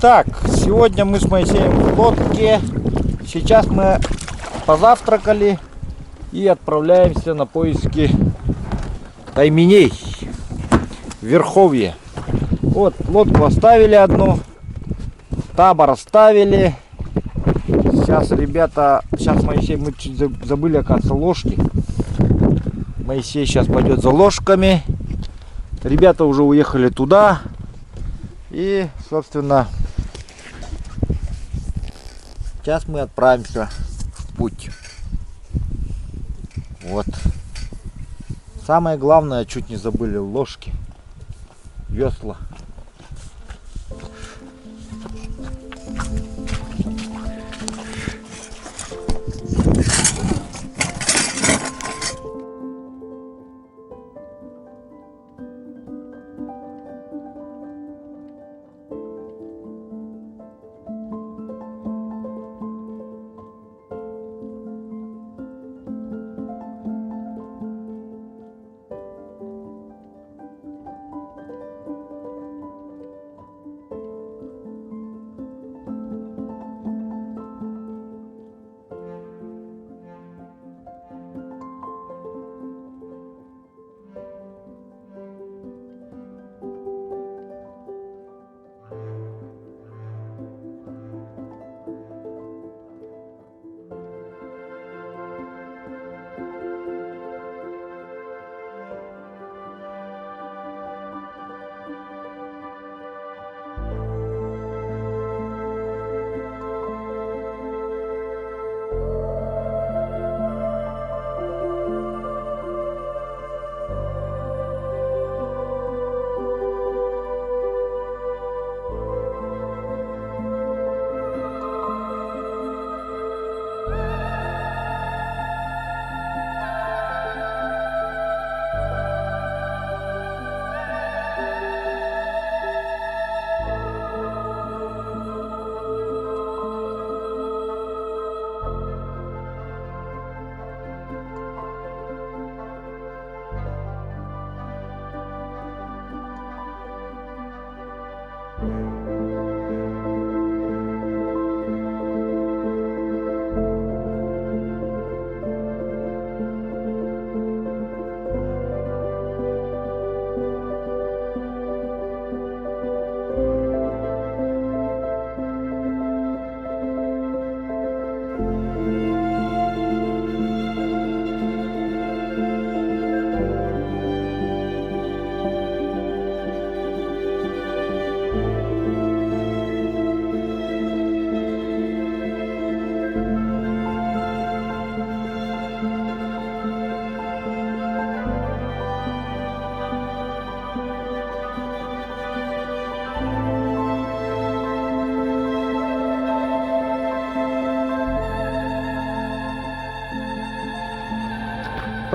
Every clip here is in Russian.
Так, сегодня мы с Моисеем в лодке. Сейчас мы позавтракали и отправляемся на поиски тайменей в Верховье. Вот, лодку оставили одну, табор оставили. Сейчас, ребята, Моисей, мы чуть забыли, оказывается, ложки. Моисей сейчас пойдет за ложками. Ребята уже уехали туда. И, собственно, сейчас мы отправимся в путь. Вот. Самое главное, чуть не забыли, ложки, весла.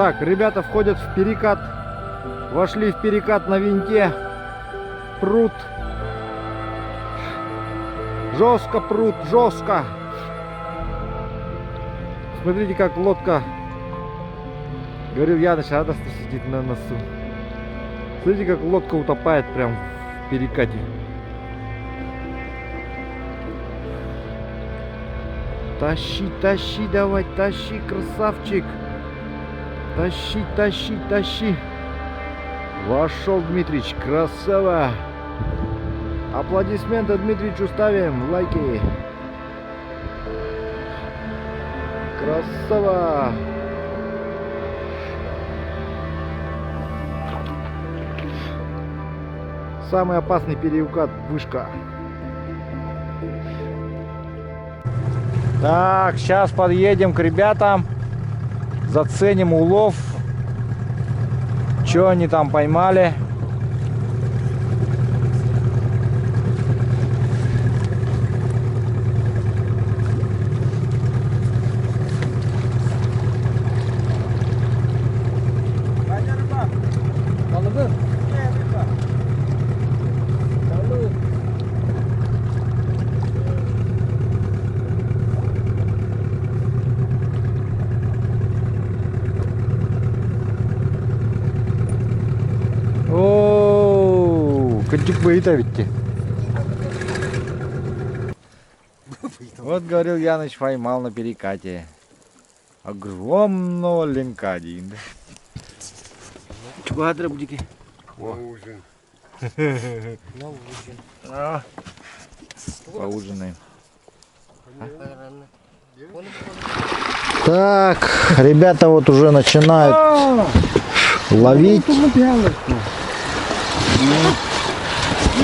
Так, ребята входят в перекат. Вошли в перекат на винте. Пруд. Жестко пруд, жестко. Смотрите, как лодка, говорил Яныч, радостно сидит на носу. Смотрите, как лодка утопает прям в перекате. Тащи, тащи, давай, тащи, красавчик. Тащи, тащи, тащи. Вошел Дмитрич, красава. Аплодисменты Дмитричу ставим, лайки. Красава. Самый опасный переукат, вышка. Так, сейчас подъедем к ребятам. Заценим улов. Что они там поймали. Kencik bayi tadi. Вот говорил Яныч, поймал на перекате огромного ленка один. Чего драбдики? На ужин. На ужин. Поужинаем. Так, ребята вот уже начинают ловить.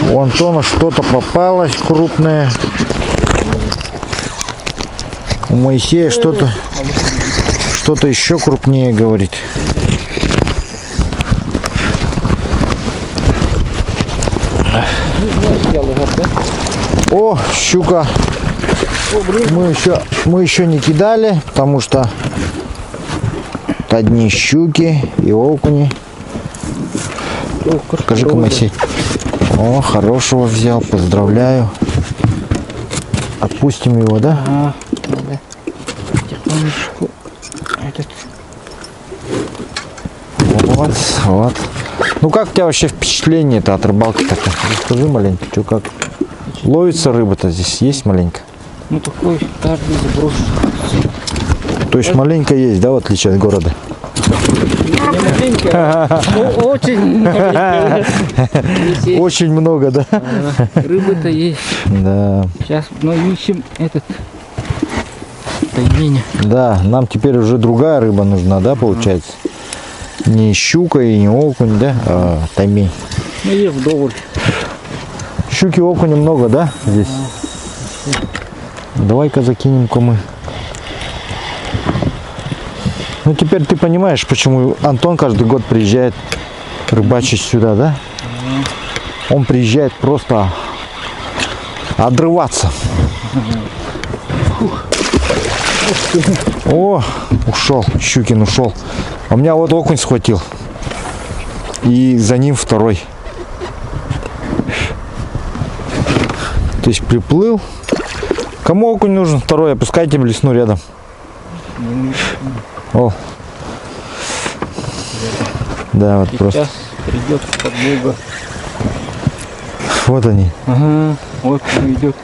У Антона что-то попалось крупное. У Моисея что-то еще крупнее, говорит. О, щука. Мы еще не кидали, потому что одни щуки и окуни. Покажи-ка, Моисей. О, хорошего взял, поздравляю. Отпустим его, да? Вот. Ну как у тебя вообще впечатление-то от рыбалки-то? Расскажи маленько, что как. Ловится рыба-то здесь есть маленько? Ну такой каждый заброс. То есть маленько есть, да, в отличие от города? Очень маленькая. Очень много, да? Рыбы-то есть. Да. Сейчас мы ищем этот тайгиня. Да, нам теперь уже другая рыба нужна, да, получается? Не щука и не окунь, да, а таймень. Ну есть вдоволь. Щуки, окуня много, да, здесь? Давай-ка закинем-ка мы. Ну теперь ты понимаешь, почему Антон каждый год приезжает рыбачить сюда, да? Он приезжает просто отрываться. О, ушел, Щукин ушел. А у меня вот окунь схватил. И за ним второй. То есть приплыл. Кому окунь нужен? Второй, опускайте блесну рядом. О. Да, вот Сейчас просто. придет подбуга. Вот они. Ага, вот он идет.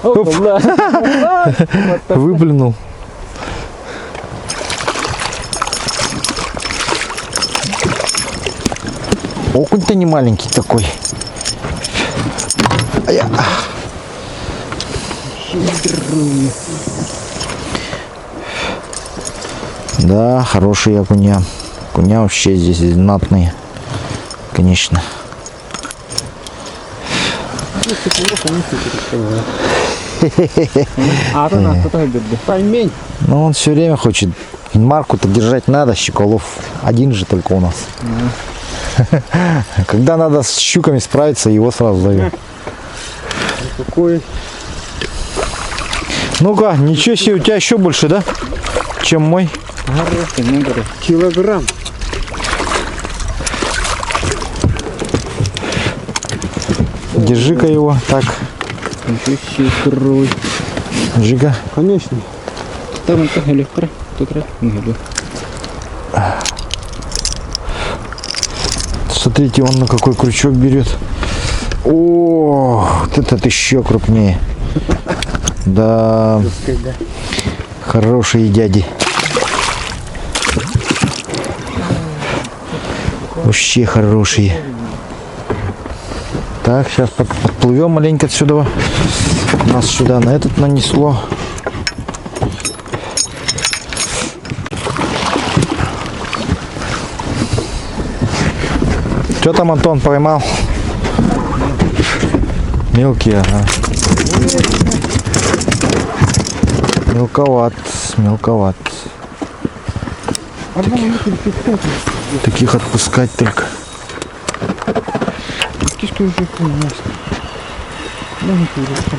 Оп. Выплюнул. Окунь-то не маленький такой. Да, хорошие окуня. Окуня вообще здесь знатные. Конечно. А то нас кто-то говорит, поймень. Ну он все время хочет. Марку-то держать надо, щеколов один же только у нас. Когда надо с щуками справиться, его сразу зовем. Какой? Ну-ка, ничего себе, у тебя еще больше, да? Чем мой? Хороший, ну говорю. Килограмм. Держи-ка его, так. Ничего себе, здоровый. Держи-ка. Конечно. Там это легко. Тут раз не люблю. Смотрите, он на какой крючок берет. О, вот этот еще крупнее. Да, хорошие дяди. Вообще хорошие. Так, сейчас подплывем маленько отсюда. Нас сюда на этот нанесло. Что там Антон поймал? Мелкие, ага. Мелковат, мелковат. Таких отпускать только. Кишки уже понял. Ну, не хорошо.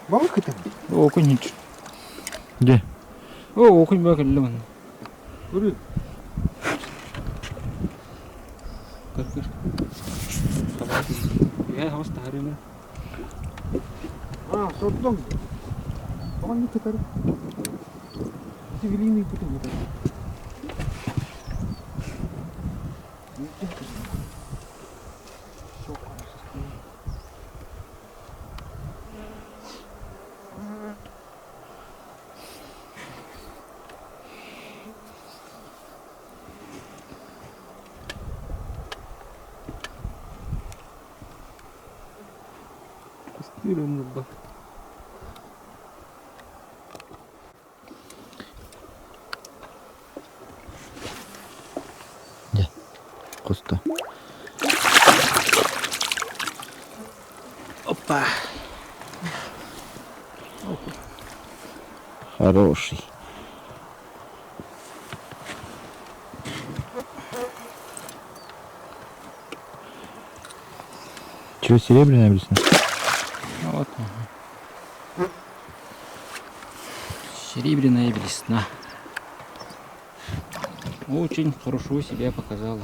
Балка там? Окунь. Где? О, окунь бакаллон. Говорит. Я его старый. А, сордом. Он не который. Это велиный потом. Тестируем рыба. Куста. Опа. Хороший. Чего, серебряная блесна? Вот. Серебряная блесна. Очень хорошо себя показала.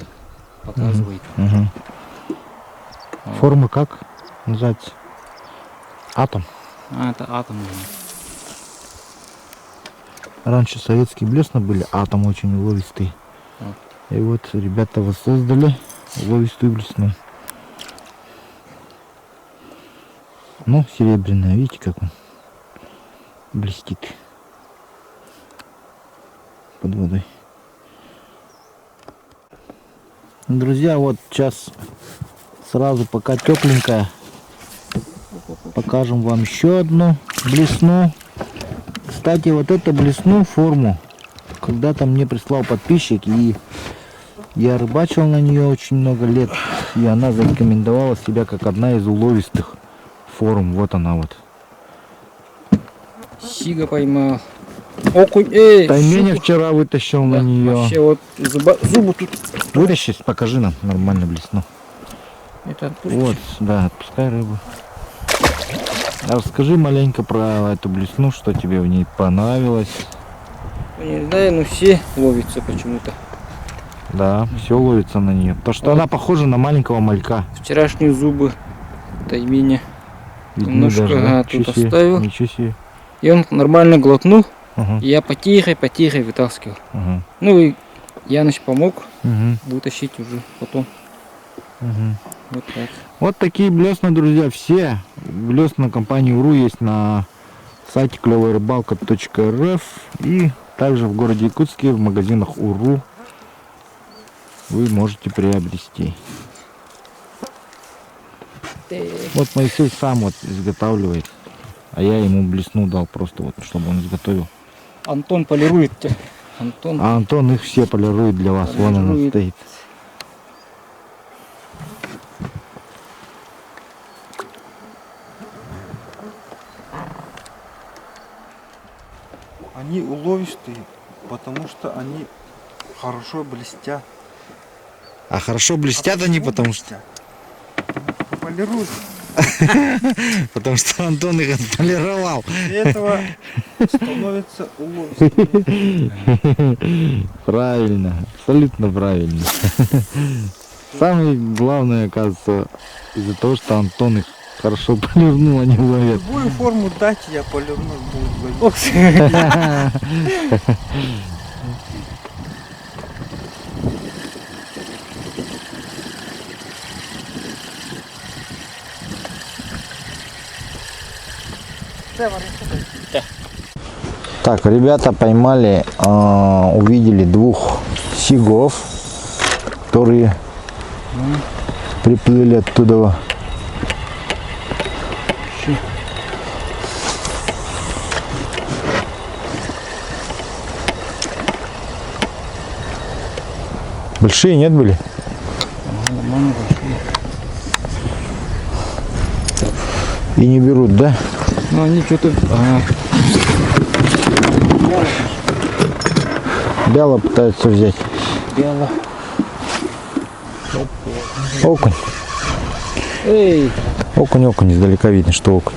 Показывает. Угу. Вот. Форма как называется? Атом. А, это атом. Раньше советские блесна были, атом очень уловистый. Вот. И вот ребята воссоздали уловистую блесну. Ну, серебряная, видите, как он блестит под водой. Друзья, вот сейчас сразу, пока тепленькая, покажем вам еще одну блесну. Кстати, вот эту блесну форму когда-то мне прислал подписчик, и я рыбачил на нее очень много лет, и она зарекомендовала себя как одна из уловистых форм. Вот она вот. Сига поймал. Окунь. Эй, Тайменя щуку. вчера вытащил Да, на нее. вообще вот зубы тут. Вытащи, покажи нам нормально блесну. Это отпусти. Вот, да, отпускай рыбу. Расскажи маленько про эту блесну, что тебе в ней понравилось. Не знаю, но все ловятся почему-то. Да, все ловится на нее. То, что Вот. она похожа на маленького малька. Вчерашние зубы тайменя. Видны Немножко, даже, да? ага, тут Ничего себе, оставил. Ничего себе. И он нормально глотнул. Ага, И я потихо вытаскивал. ага, Ну и Яныч помог угу, вытащить уже потом. угу. Вот так. Вот такие блесна, друзья, все блесна компании УРУ есть на сайте клёвая-рыбалка.рф и также в городе Якутске в магазинах УРУ вы можете приобрести. Вот Моисей сам вот изготавливает, а я ему блесну дал просто вот, чтобы он изготовил. Антон полирует тебя. Антон. А Антон их все полирует для вас, вон она Полирует. стоит. Они уловистые, потому что они хорошо блестят. А хорошо блестят они, потому что Полируют. Антон их отполировал. Для этого становятся уловистыми. Правильно, абсолютно правильно. Самое главное, оказывается, из-за того, что Антон их хорошо полирнул, они ловят. Любую форму дать, я полирну, будет ловить. Так, ребята поймали, увидели двух сигов, которые приплыли оттуда. Большие, нет, были? Нормально большие. И не берут, да? Ну они что-то. Бяло пытаются взять. Бело. Окунь. Эй! Окунь, издалека видно, что окунь.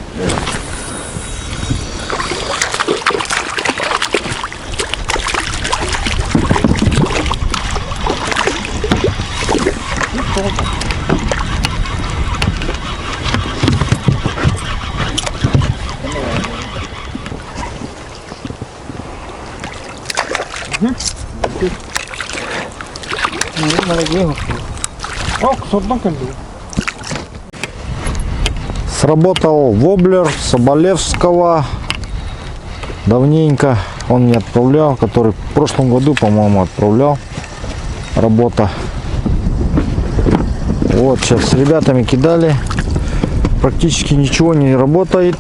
Сработал воблер Соболевского. Давненько он не отправлял, который в прошлом году, по-моему, отправлял. Работа. Вот, сейчас с ребятами кидали. Практически ничего не работает,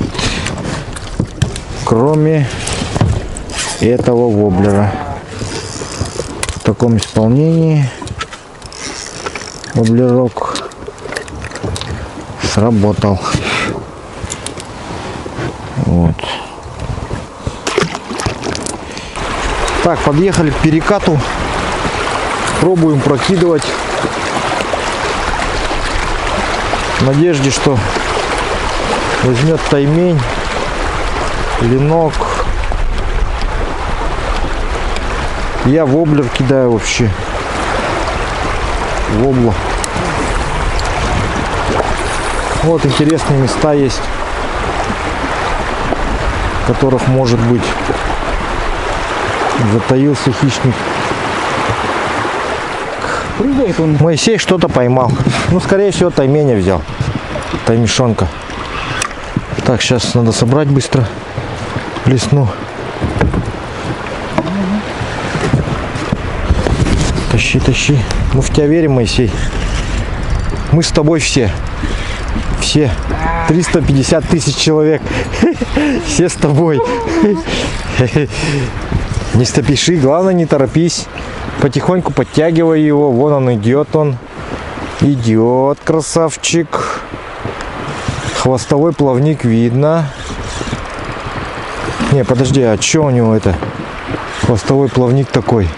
кроме этого воблера. В таком исполнении воблерок сработал. Вот. Так, подъехали к перекату. Пробуем прокидывать. В надежде, что возьмет таймень, ленок. Я воблер кидаю вообще. Вобло. Вот интересные места есть, в которых, может быть, затаился хищник. Прыгает он. Моисей что-то поймал. Ну, скорее всего, тайменя взял. Таймешонка. Так, сейчас надо собрать быстро. Плесну. Тащи, тащи. Мы в тебя верим, Моисей. Мы с тобой все. Все. 350 тысяч человек. Все с тобой. Не спеши, главное не торопись. Потихоньку подтягивай его. Вон он идет, он. Идет, красавчик. Хвостовой плавник видно. Не, подожди, а что у него это? Хвостовой плавник такой.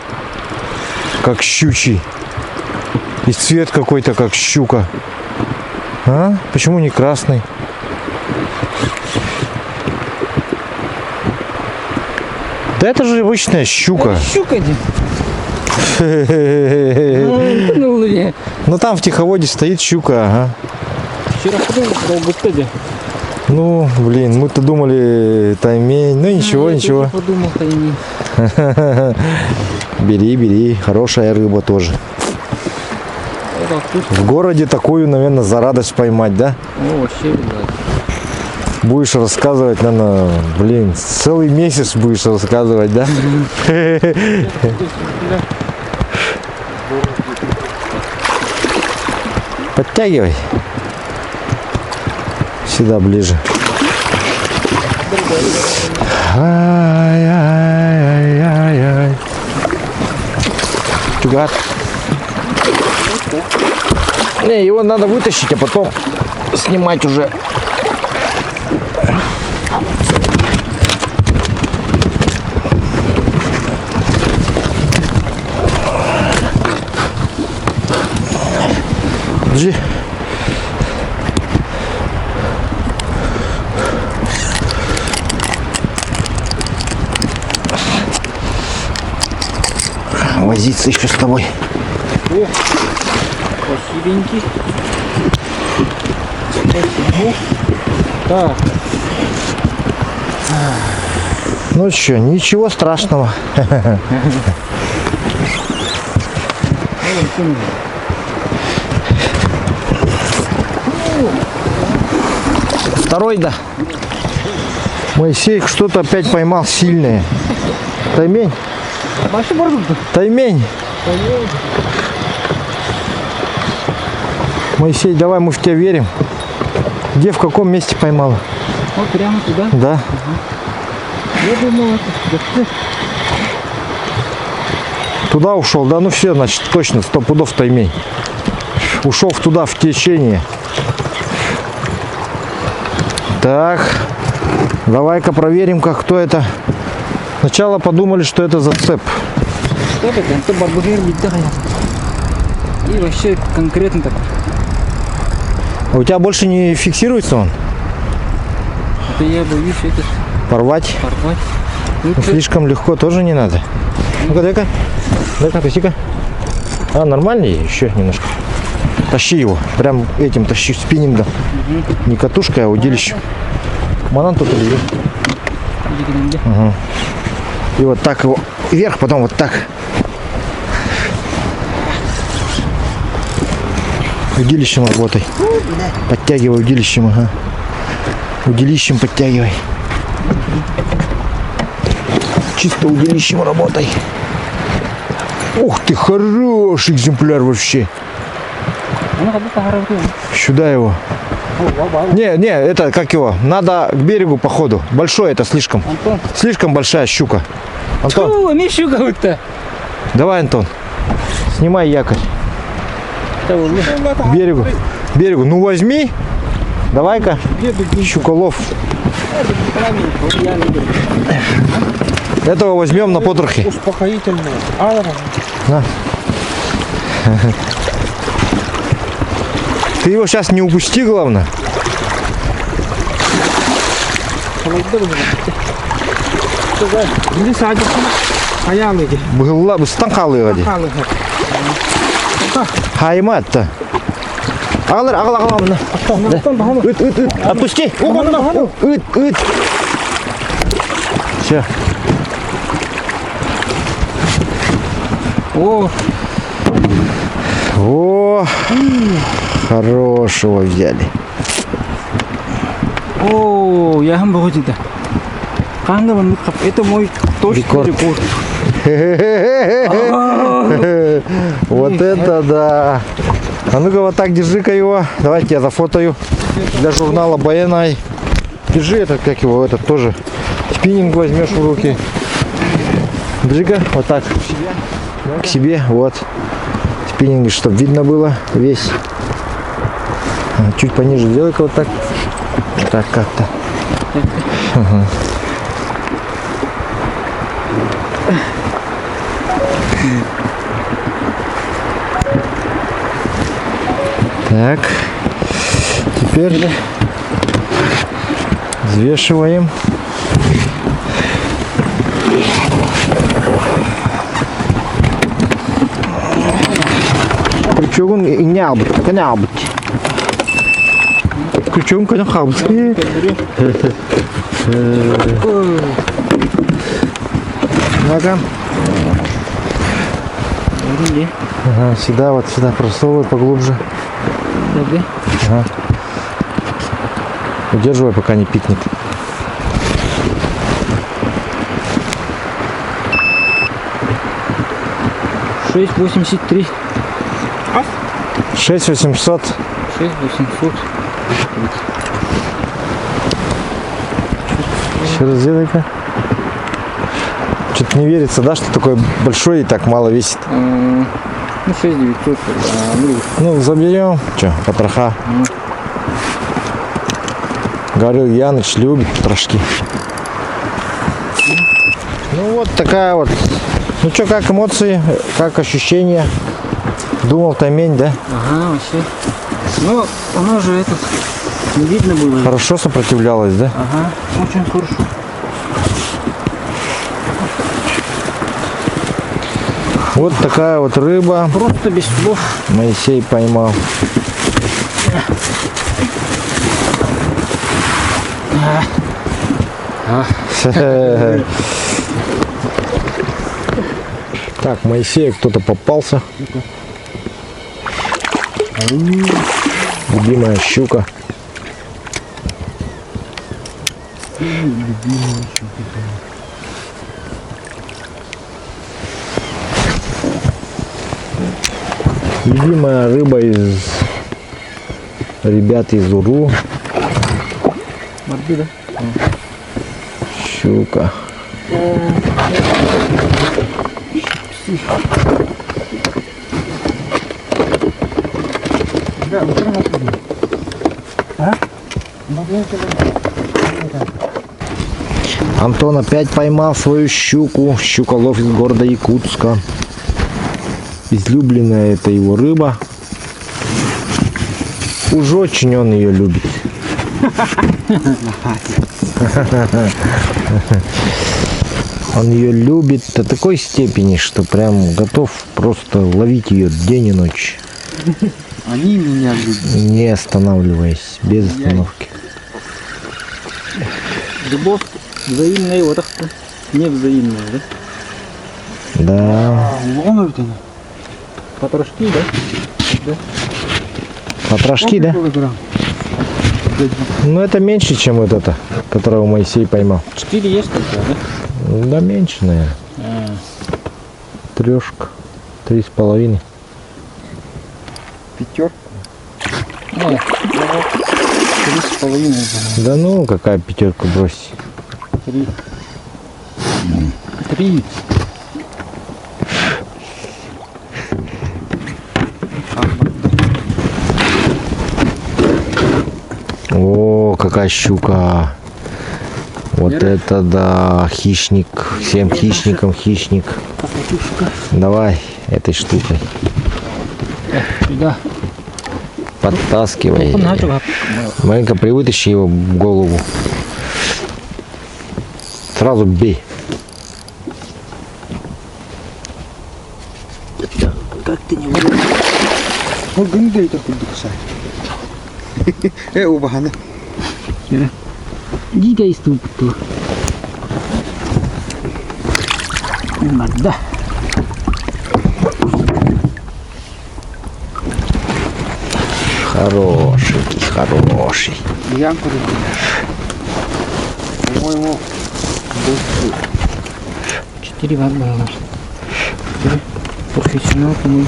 Как щучий. И цвет какой-то, как щука. А? Почему не красный? Да это же обычная щука. Щука где? Ну, не. Ну там в тиховоде стоит щука, ага. Вчера ходил, долго. Ну, блин, мы-то думали таймень. Ну ничего, ничего. Я подумал, таймень. Бери, бери. Хорошая рыба тоже. Это тут, В городе такую, наверное, за радость поймать, да? ну, вообще, блядь. Будешь рассказывать, наверное, блин, целый месяц будешь рассказывать, да? Подтягивай. Сюда ближе. Ай-яй-яй-яй-яй. Тюгат. Не, его надо вытащить, а потом снимать уже. Подожди. Возиться еще с тобой. О, спасибенький. Спасибо. Так. Ну что, ничего страшного. Второй, да. Моисей что-то опять поймал сильное. Таймень. Таймень. Моисей, давай, мы в тебя верим. Где, в каком месте поймала? Вот прямо туда. Да. Я думал, это Туда ушел, да? Ну все, значит, точно, 100 пудов таймень. Ушел туда, в течение. Так. Давай-ка проверим, как кто это. Сначала подумали, что это зацеп. что это барбугер летает. И вообще конкретно так. А у тебя больше не фиксируется он? Это я боюсь это Порвать? порвать. Ну, слишком легко тоже не надо. Ну-ка, дай-ка. Дай-ка, тащи-ка. А, нормальный еще немножко. Тащи его. Прям этим тащи, спиннингом. Не катушкой, а удилищем. Манан тут или где? Угу. И вот так его вверх, потом вот так. Удилищем работай. Подтягивай удилищем, ага. Удилищем подтягивай. Чисто удилищем работай. Ух ты, хороший экземпляр вообще. Ну, как будто хорошо. Сюда его. Не, это как его? Надо к берегу по ходу. Большой это слишком. Антон. Слишком большая щука. Антон, О, не щука вот-то. давай, Антон. Снимай якорь. К берегу. К берегу. Ну возьми. Давай-ка. Щуколов. Этого возьмем на потрохи. Успокоительное. На. Ты его сейчас не упусти, главное. Была бы станхалы води. Хаймат-то. Алыр, отпусти. Все. О, хорошего взяли. О, я вам могу это. Это мой точный Рекорд. рекорд. Вот это да. А ну-ка вот так держи-ка его. Давайте я зафотою для журнала Баянай. Держи этот, как его, этот тоже. Спиннинг возьмешь в руки. Держи-ка вот так. К себе, вот. Спиннинг, чтобы видно было весь. Чуть пониже сделай-ка вот так. Вот так как-то. Ага. Так, теперь взвешиваем. Крючок не абут, Крючок не абут. Ну-ка. Ага, сюда, вот сюда просовывай поглубже. Ага. Удерживай, пока не пикнет. $6.83. 6800. 6.800. Еще раз сделай-ка. Что-то не верится, да, что такой большой и так мало весит. Ну, 6.900. Ну, заберем. Че, потроха. Говорю, Яныч любит потрошки. Ну вот такая вот. Ну что, как эмоции, как ощущения? Думал, таймень, да? Ага, вообще. Ну, оно же этот не видно было. Хорошо сопротивлялась, да? Ага, очень хорошо. Вот такая вот рыба. Просто без слов. Моисей поймал. Так, Моисею кто-то попался. Любимая щука. Любимая рыба из ребят из Уру. Морды, да? Щука. Антон опять поймал свою щуку. Щуколов из города Якутска. Излюбленная это его рыба. Уж очень он ее любит. Он ее любит до такой степени, что прям готов просто ловить ее день и ночь. Они меня любят. Не останавливаясь, без остановки. Любовь взаимная, вот так-то не взаимная, да? Да. Ломают они. Потрошки, да? Да. Потрошки, да? Килограмм. Ну это меньше, чем вот это, которого Моисей поймал. 4 есть тогда, да? Да меньше, наверное. Трешка. 3,5. Пятерка. Ну, 3,5. Да ну, какая пятерка брось. 3. 3. О, какая щука. Вот это да, хищник. Всем хищникам хищник. Давай этой штукой. Сюда. Подтаскивай. Надо. Маленько привытащи его в голову. Сразу бей. Как ты не можешь? Ну, гынды это хоть духса. Убагана. Дига из тут. Да. Хороший, хороший. Янку, по-моему, 4 ватт было. Профессионал, по-моему.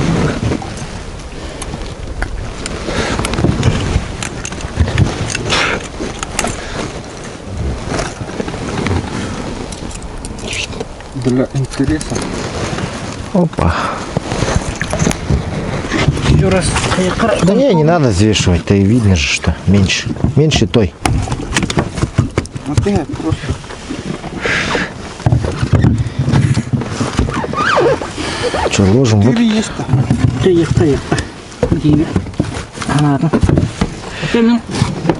для интереса. Опа. Еще раз. Да не надо взвешивать, то и видно же, что меньше. Меньше той. Ну ты просто. Что, ложим? Вот. 4 есть-то. Стоит. 9. Ладно.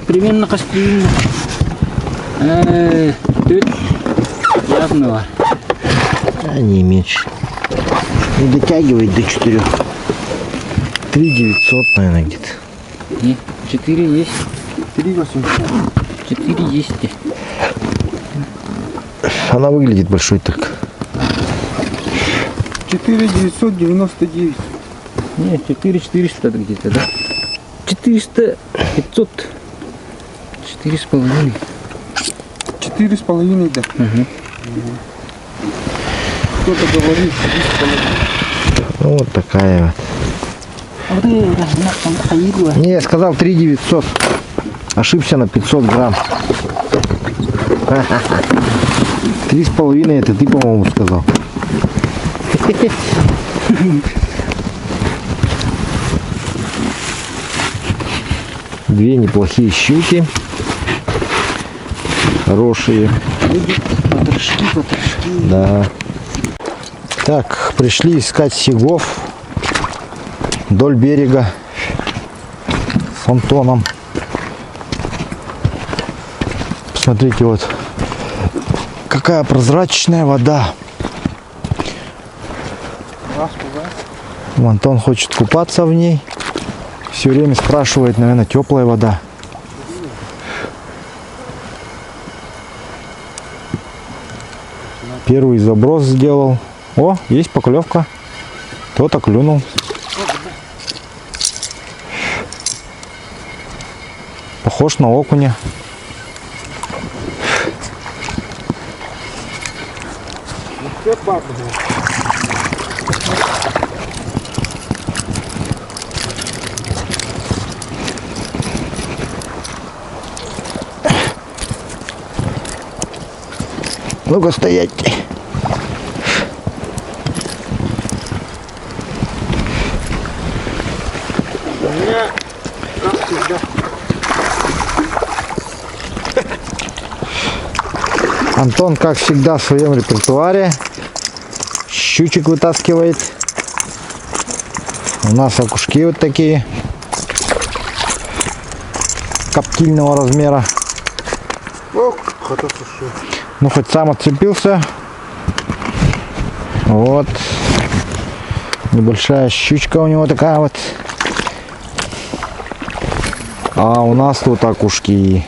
Примерно кастрюльно. Тут явного. А не меньше. Не дотягивает до 4. 3 900, наверное, где-то. Не, 4 есть. 3 800. 4 есть. Она выглядит большой только. 4 999. Не, 4 400 где-то, да? 400, 500. 4,5. 4,5, да. Угу. Кто-то говорит 3,5. Ну, вот такая вот. Не, я сказал 3 900. Ошибся на 500 грамм. 3,5 это ты, по-моему, сказал. Две неплохие щуки. Хорошие. Да. Так, пришли искать сигов вдоль берега с Антоном. Посмотрите, вот какая прозрачная вода. Антон хочет купаться в ней. Все время спрашивает, наверное, теплая вода. Первый заброс сделал. О, есть поклевка. Кто-то клюнул. Похож на окуня. Ну-ка стоять. Антон, как всегда, в своем репертуаре щучек вытаскивает. У нас окушки вот такие коптильного размера. Ну, хоть сам отцепился. Вот. Небольшая щучка у него такая вот. А у нас тут окушки.